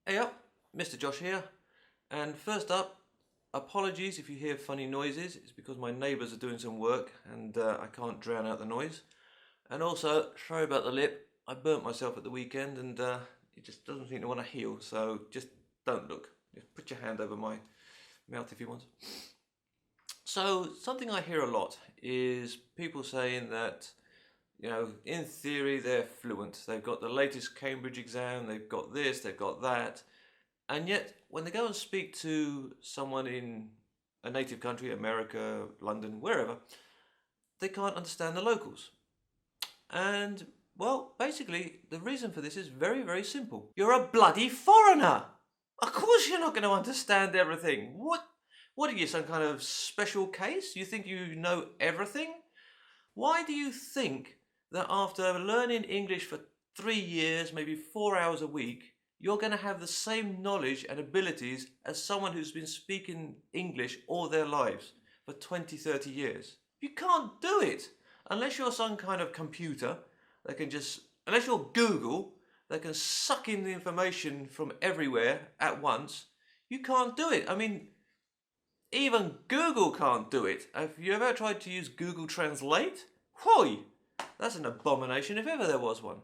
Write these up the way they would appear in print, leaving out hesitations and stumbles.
Hey up, Mr. Josh here. And first up, apologies if you hear funny noises. It's because my neighbours are doing some work and I can't drown out the noise. And also, sorry about the lip. I burnt myself at the weekend and it just doesn't seem to want to heal. So just don't look. Just put your hand over my mouth if you want. So something I hear a lot is people saying that, in theory they're fluent. They've got the latest Cambridge exam, they've got this, they've got that. And yet, when they go and speak to someone in a native country, America, London, wherever, they can't understand the locals. And, well, basically, the reason for this is very, very simple. You're a bloody foreigner! Of course you're not going to understand everything. What are you, some kind of special case? You think you know everything? Why do you think that after learning English for 3 years, maybe 4 hours a week, you're going to have the same knowledge and abilities as someone who's been speaking English all their lives for 20, 30 years? You can't do it unless you're some kind of computer that can unless you're Google that can suck in the information from everywhere at once. You can't do it. I mean, even Google can't do it. Have you ever tried to use Google Translate? Whoy! That's an abomination if ever there was one.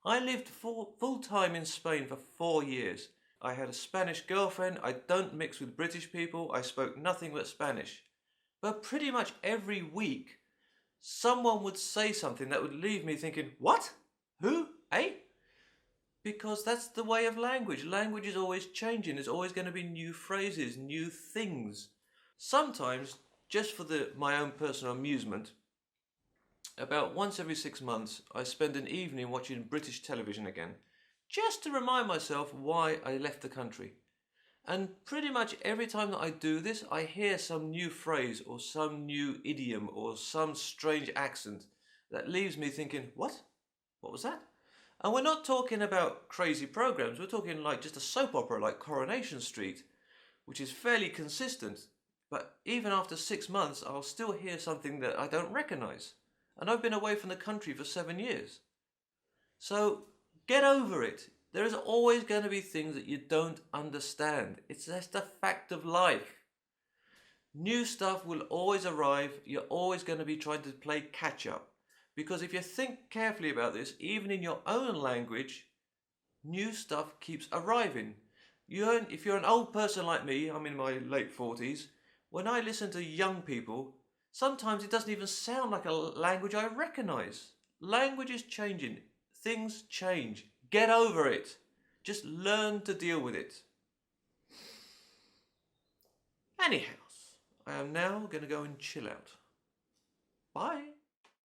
I lived full-time in Spain for 4 years. I had a Spanish girlfriend. I don't mix with British people. I spoke nothing but Spanish. But pretty much every week, someone would say something that would leave me thinking, what? Who? Eh? Because that's the way of language. Language is always changing. There's always going to be new phrases, new things. Sometimes, just for my own personal amusement, about once every 6 months, I spend an evening watching British television again, just to remind myself why I left the country. And pretty much every time that I do this, I hear some new phrase or some new idiom or some strange accent that leaves me thinking, what? What was that? And we're not talking about crazy programs. We're talking like just a soap opera like Coronation Street, which is fairly consistent. But even after 6 months, I'll still hear something that I don't recognize. And I've been away from the country for 7 years. So get over it. There is always going to be things that you don't understand. It's just a fact of life. New stuff will always arrive. You're always going to be trying to play catch up. Because if you think carefully about this, even in your own language, new stuff keeps arriving. If you're an old person like me, I'm in my late 40s, when I listen to young people, sometimes it doesn't even sound like a language I recognize. Language is changing. Things change. Get over it. Just learn to deal with it. Anyhow, I am now going to go and chill out. Bye.